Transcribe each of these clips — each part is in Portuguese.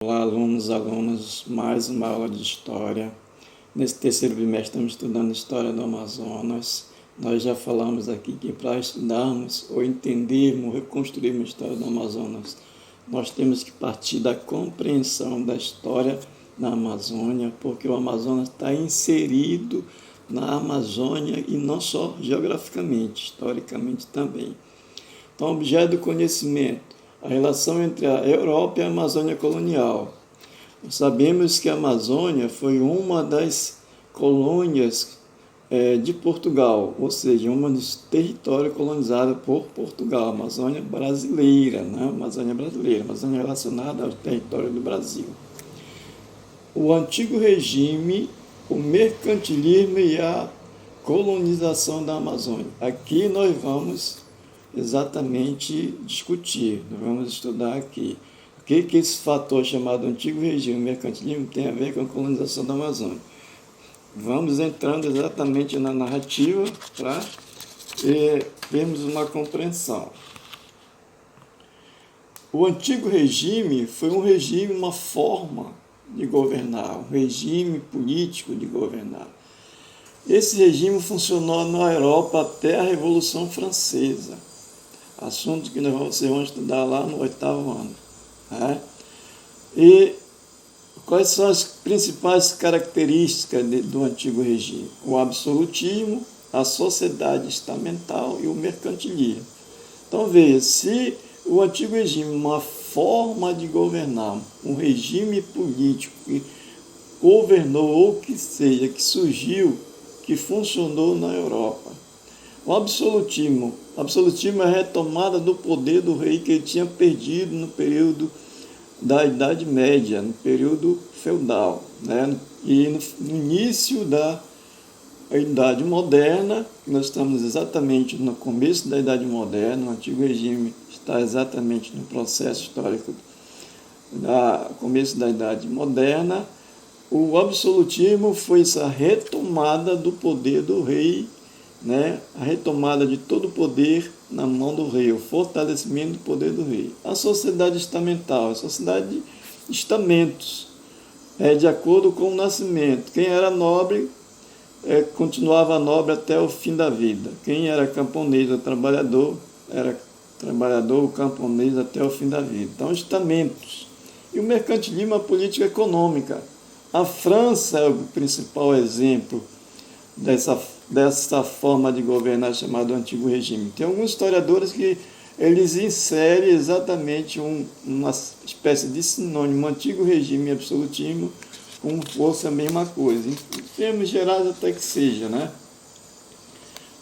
Olá, alunos, alunas, mais uma aula de História. Nesse terceiro bimestre estamos estudando História do Amazonas. Nós já falamos aqui que para estudarmos ou entendermos, reconstruirmos a história do Amazonas, nós temos que partir da compreensão da história na Amazônia, porque o Amazonas está inserido na Amazônia e não só geograficamente, historicamente também. Então, objeto do conhecimento: a relação entre a Europa e a Amazônia colonial. Sabemos que a Amazônia foi uma das colônias de Portugal, ou seja, um dos territórios colonizados por Portugal, a Amazônia brasileira, né? Amazônia brasileira, Amazônia relacionada ao território do Brasil. O antigo regime, o mercantilismo e a colonização da Amazônia. Aqui nós vamos exatamente discutir, nós vamos estudar aqui o que esse fator chamado antigo regime mercantilismo tem a ver com a colonização da Amazônia. Vamos entrando exatamente na narrativa para termos uma compreensão. O antigo regime foi um regime, uma forma de governar, um regime político de governar. Esse regime funcionou na Europa até a Revolução Francesa, assunto que vocês vão estudar lá no 8º ano. Né? E quais são as principais características do antigo regime? O absolutismo, a sociedade estamental e o mercantilismo. Então veja, se o antigo regime, uma forma de governar, um regime político que governou, ou que seja, que surgiu, que funcionou na Europa. O absolutismo é a retomada do poder do rei que ele tinha perdido no período da Idade Média, no período feudal, né? E no início da Idade Moderna, nós estamos exatamente no começo da Idade Moderna, o antigo regime está exatamente no processo histórico do começo da Idade Moderna. O absolutismo foi essa retomada do poder do rei, né? A retomada de todo o poder na mão do rei, o fortalecimento do poder do rei. A sociedade estamental, a sociedade de estamentos, de acordo com o nascimento. Quem era nobre continuava nobre até o fim da vida. Quem era camponês ou trabalhador, era trabalhador ou camponês até o fim da vida. Então, estamentos. E o mercantilismo, a política econômica. A França é o principal exemplo dessa forma de governar chamado antigo regime. Tem alguns historiadores que eles inserem exatamente uma espécie de sinônimo, antigo regime e absolutismo, como fosse a mesma coisa. Em termos gerais até que seja, né?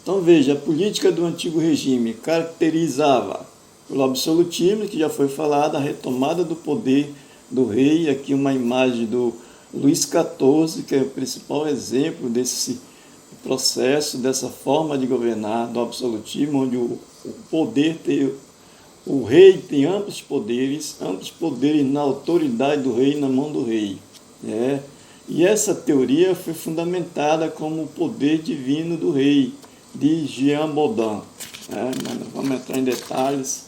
Então veja, a política do antigo regime caracterizava pelo absolutismo, que já foi falado, a retomada do poder do rei. Aqui uma imagem do Luís XIV, que é o principal exemplo desse processo, dessa forma de governar, do absolutismo, onde o rei tem amplos poderes na autoridade do rei, na mão do rei. E essa teoria foi fundamentada como o poder divino do rei, de Jean Baudin. Vamos entrar em detalhes.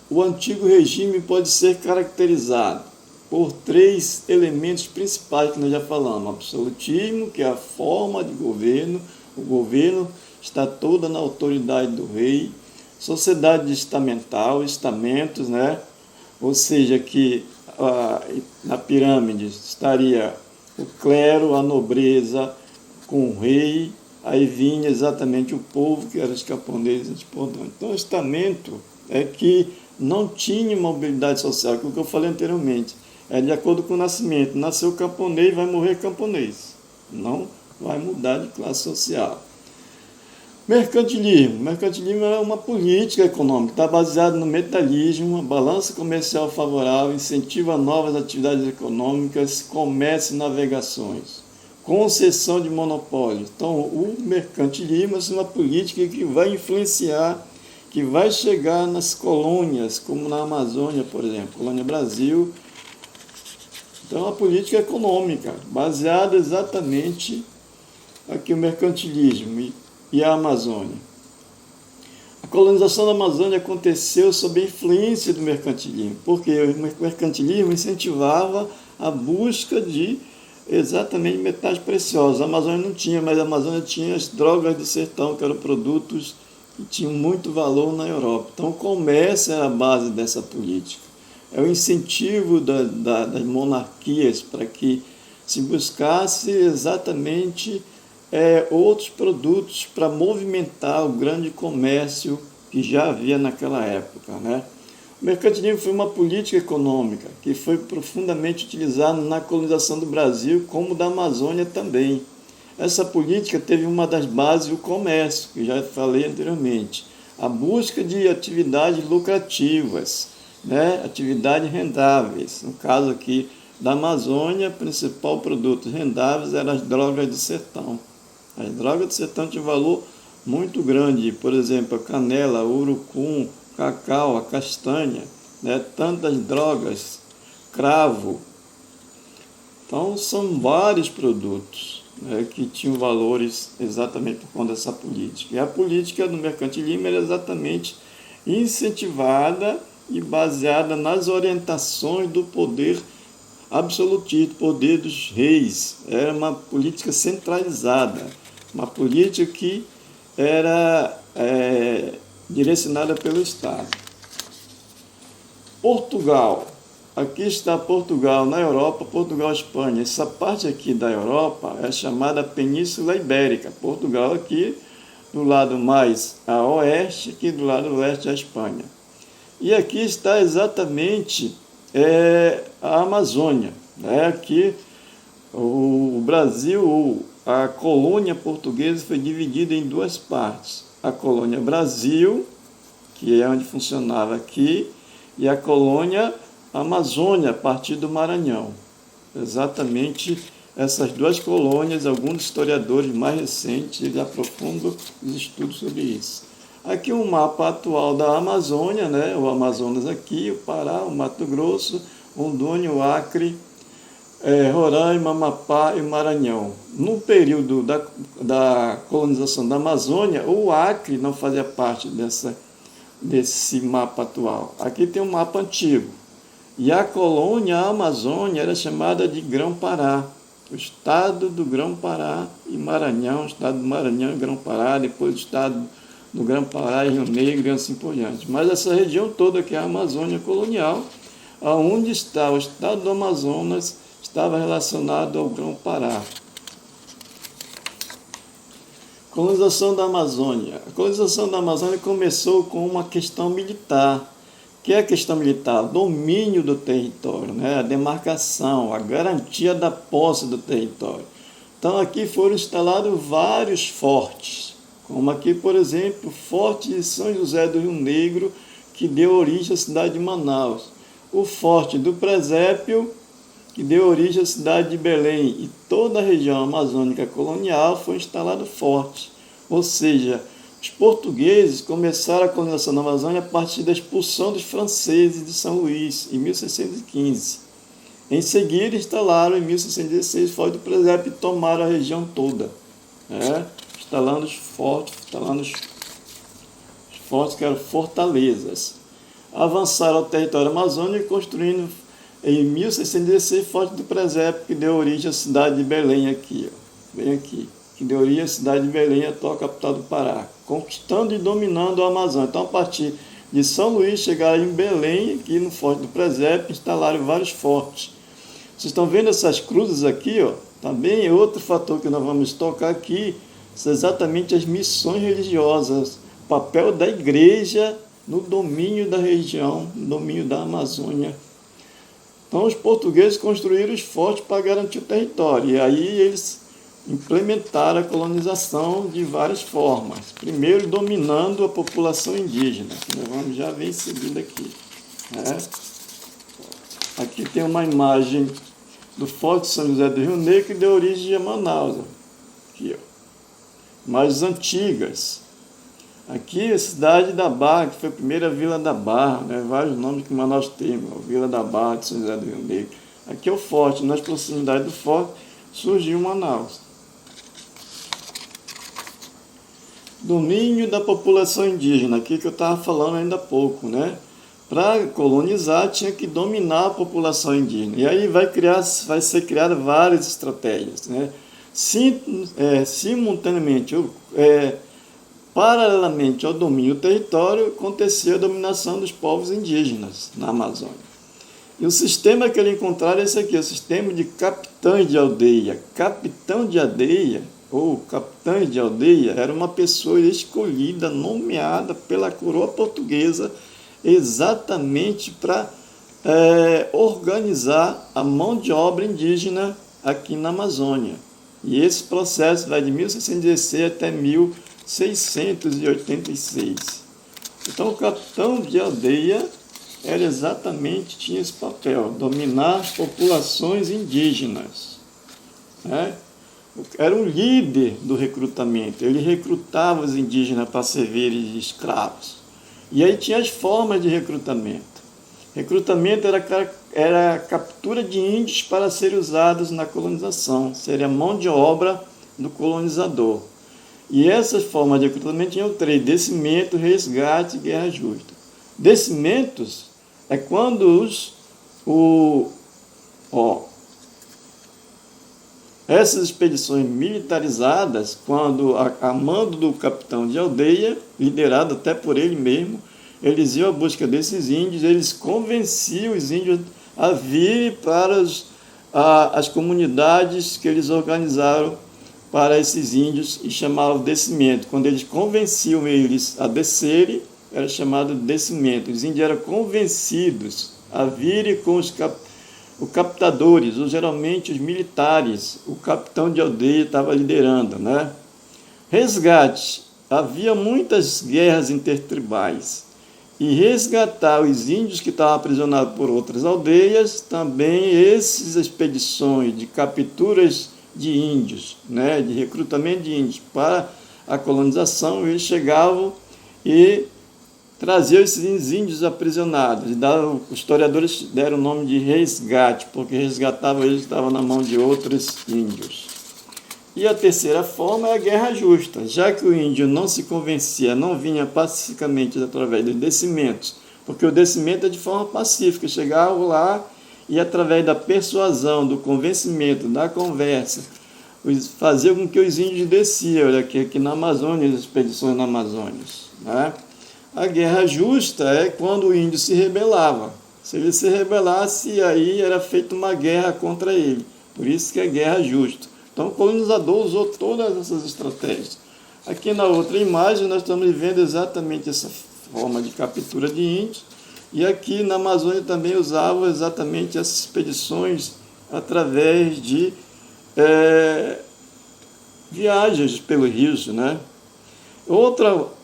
O antigo regime pode ser caracterizado por 3 elementos principais que nós já falamos: absolutismo, que é a forma de governo, o governo está toda na autoridade do rei; sociedade estamental, estamentos, né? Ou seja, que na pirâmide estaria o clero, a nobreza com o rei, aí vinha exatamente o povo, que eram os camponeses. Então, o estamento é que não tinha mobilidade social, aquilo que eu falei anteriormente. É de acordo com o nascimento. Nasceu camponês, vai morrer camponês. Não vai mudar de classe social. Mercantilismo. Mercantilismo é uma política econômica, está baseado no metalismo, uma balança comercial favorável, incentiva novas atividades econômicas, comércio e navegações, concessão de monopólios. Então, o mercantilismo é uma política que vai influenciar, que vai chegar nas colônias, como na Amazônia, por exemplo, Colônia Brasil. Então, a política econômica, baseada exatamente aqui no mercantilismo e a Amazônia. A A colonização da Amazônia aconteceu sob a influência do mercantilismo, porque o mercantilismo incentivava a busca de exatamente metais preciosos. A Amazônia não tinha, mas a Amazônia tinha as drogas de sertão, que eram produtos que tinham muito valor na Europa. Então o comércio era a base dessa política. É o incentivo das monarquias para que se buscasse exatamente outros produtos para movimentar o grande comércio que já havia naquela época, né? O mercantilismo foi uma política econômica que foi profundamente utilizada na colonização do Brasil, como da Amazônia também. Essa política teve uma das bases o comércio, que já falei anteriormente, a busca de atividades lucrativas, né? Atividades rendáveis. No caso aqui da Amazônia, o principal produto rendáveis eram as drogas de sertão. As drogas de sertão tinham valor muito grande, por exemplo, a canela, o urucum, cacau, a castanha, né? Tantas drogas, cravo. Então, são vários produtos, né, que tinham valores exatamente por conta dessa política. E a política do mercantilismo era exatamente incentivada e baseada nas orientações do poder absolutista, poder dos reis. Era uma política centralizada, uma política que era direcionada pelo Estado. Portugal. Aqui está Portugal na Europa, Portugal, Espanha. Essa parte aqui da Europa é chamada Península Ibérica. Portugal aqui do lado mais a oeste, aqui do lado leste a Espanha. E aqui está exatamente a Amazônia, né? Aqui o Brasil, a colônia portuguesa foi dividida em duas partes. A colônia Brasil, que é onde funcionava aqui, e a colônia Amazônia, a partir do Maranhão. Exatamente essas duas colônias, alguns historiadores mais recentes eles aprofundam os estudos sobre isso. Aqui um mapa atual da Amazônia, né? O Amazonas aqui, o Pará, o Mato Grosso, Rondônia, o Acre, Roraima, Amapá e Maranhão. No período da colonização da Amazônia, o Acre não fazia parte desse mapa atual. Aqui tem um mapa antigo. E a colônia a Amazônia era chamada de Grão-Pará. O estado do Grão-Pará e Maranhão, o estado do Maranhão e Grão-Pará, depois o estado do Grão-Pará e Rio Negro e assim por diante. Mas essa região toda que é a Amazônia colonial, aonde está o estado do Amazonas, estava relacionado ao Grão-Pará. Colonização da Amazônia. A colonização da Amazônia começou com uma questão militar. Que é a questão militar? O domínio do território, né? A demarcação, a garantia da posse do território. Então aqui foram instalados vários fortes, como aqui, por exemplo, o Forte de São José do Rio Negro, que deu origem à cidade de Manaus. O Forte do Presépio, que deu origem à cidade de Belém. E toda a região amazônica colonial foi instalado forte. Ou seja, os portugueses começaram a colonização da Amazônia a partir da expulsão dos franceses de São Luís, em 1615. Em seguida, instalaram em 1616 o Forte do Presépio e tomaram a região toda, né? Instalando os fortes que eram fortalezas. Avançaram ao território amazônico e construindo em 1616 o Forte do Presépio, que deu origem à cidade de Belém aqui, bem aqui, que deu origem à cidade de Belém, atual capital do Pará, conquistando e dominando a Amazônia. Então, a partir de São Luís, chegaram em Belém, aqui no Forte do Presépio, instalaram vários fortes. Vocês estão vendo essas cruzes aqui, ó? Também outro fator que nós vamos tocar aqui, são exatamente as missões religiosas, o papel da igreja no domínio da região, no domínio da Amazônia. Então, os portugueses construíram os fortes para garantir o território, e aí eles implementaram a colonização de várias formas. Primeiro, dominando a população indígena, que nós vamos já ver em seguida aqui, né? Aqui tem uma imagem do Forte de São José do Rio Negro, que deu origem a Manaus. Aqui, ó. Mais antigas. Aqui a cidade da Barra, que foi a primeira vila da Barra, né? Vários nomes que Manaus tem, a Vila da Barra de São José do Rio Negro. Aqui é o Forte, nas proximidades do Forte surgiu Manaus. Domínio da população indígena, aqui que eu estava falando ainda há pouco, né? Para colonizar, tinha que dominar a população indígena. E aí vai ser criada várias estratégias, né? Simultaneamente, paralelamente ao domínio do território, acontecia a dominação dos povos indígenas na Amazônia. E o sistema que ele encontraram é esse aqui, o sistema de capitães de aldeia. Capitão de aldeia, ou capitães de aldeia, era uma pessoa escolhida, nomeada pela coroa portuguesa, exatamente para organizar a mão de obra indígena aqui na Amazônia. E esse processo vai de 1616 até 1686. Então, o capitão de aldeia tinha esse papel, dominar as populações indígenas, né? Era um líder do recrutamento, ele recrutava os indígenas para servirem de escravos. E aí tinha as formas de recrutamento. Recrutamento era a captura de índios para serem usados na colonização, seria a mão de obra do colonizador. E essas formas de recrutamento tinham 3: descimento, resgate e guerra justa. Descimentos é quando essas expedições militarizadas, quando a mando do capitão de aldeia, liderado até por ele mesmo, eles iam à busca desses índios, eles convenciam os índios a virem para as comunidades que eles organizaram para esses índios e chamavam descimento. Quando eles convenciam eles a descerem, era chamado de descimento. Os índios eram convencidos a virem com os captadores, ou geralmente os militares. O capitão de aldeia estava liderando, né? Resgate. Havia muitas guerras intertribais. E resgatar os índios que estavam aprisionados por outras aldeias, também essas expedições de capturas de índios, né, de recrutamento de índios para a colonização, eles chegavam e traziam esses índios aprisionados. Os historiadores deram o nome de resgate, porque resgatavam eles que estavam na mão de outros índios. E a terceira forma é a guerra justa, já que o índio não se convencia, não vinha pacificamente através dos descimentos, porque o descimento é de forma pacífica, chegavam lá e através da persuasão, do convencimento, da conversa, fazia com que os índios desciam, aqui na Amazônia, as expedições na Amazônia, né? A guerra justa é quando o índio se rebelava. Se ele se rebelasse, aí era feita uma guerra contra ele. Por isso que é guerra justa. Então o colonizador usou todas essas estratégias. Aqui na outra imagem nós estamos vendo exatamente essa forma de captura de índios. E aqui na Amazônia também usavam exatamente essas expedições através de viagens pelos rios, né? Outro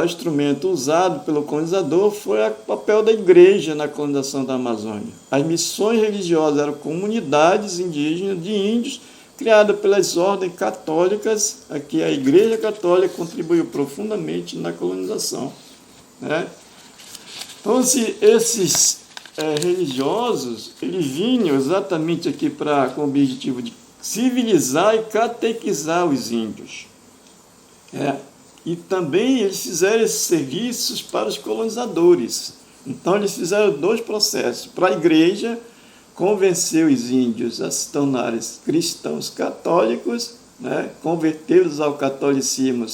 instrumento usado pelo colonizador foi o papel da igreja na colonização da Amazônia. As missões religiosas eram comunidades indígenas de índios criadas pelas ordens católicas. Aqui a Igreja Católica contribuiu profundamente na colonização, né? Então, esses religiosos, eles vinham exatamente aqui com o objetivo de civilizar e catequizar os índios. E também eles fizeram esses serviços para os colonizadores. Então, eles fizeram 2 processos. Para a igreja, convencer os índios a se tornarem cristãos católicos, né? Convertê-los ao catolicismo,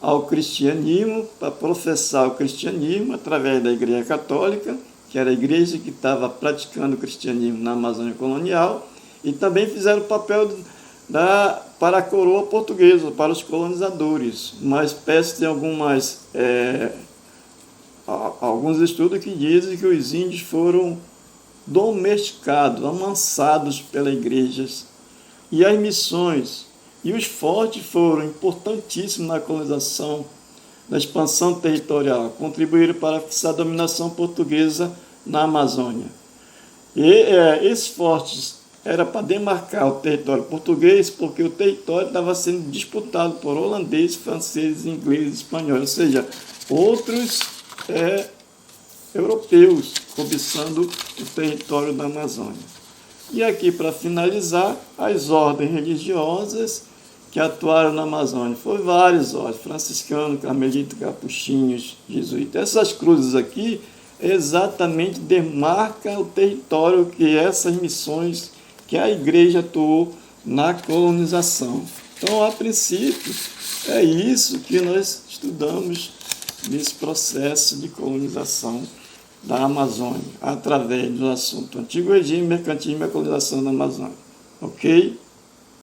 ao cristianismo, para professar o cristianismo através da Igreja Católica, que era a igreja que estava praticando o cristianismo na Amazônia colonial, e também fizeram o papel para a coroa portuguesa, para os colonizadores. Uma espécie de alguns estudos que dizem que os índios foram domesticados, amansados pelas igrejas. E as missões e os fortes foram importantíssimos na colonização, na expansão territorial, contribuíram para fixar a dominação portuguesa na Amazônia. E esses fortes era para demarcar o território português, porque o território estava sendo disputado por holandeses, franceses, ingleses, espanhóis, ou seja, outros europeus cobiçando o território da Amazônia. E aqui, para finalizar, as ordens religiosas, que atuaram na Amazônia? Foram vários ordens, franciscano, carmelita, capuchinhos, jesuítas. Essas cruzes aqui exatamente demarcam o território que essas missões, que a igreja atuou na colonização. Então, a princípio, é isso que nós estudamos nesse processo de colonização da Amazônia, através do assunto Antigo Regime, Mercantilismo e Colonização da Amazônia. Ok?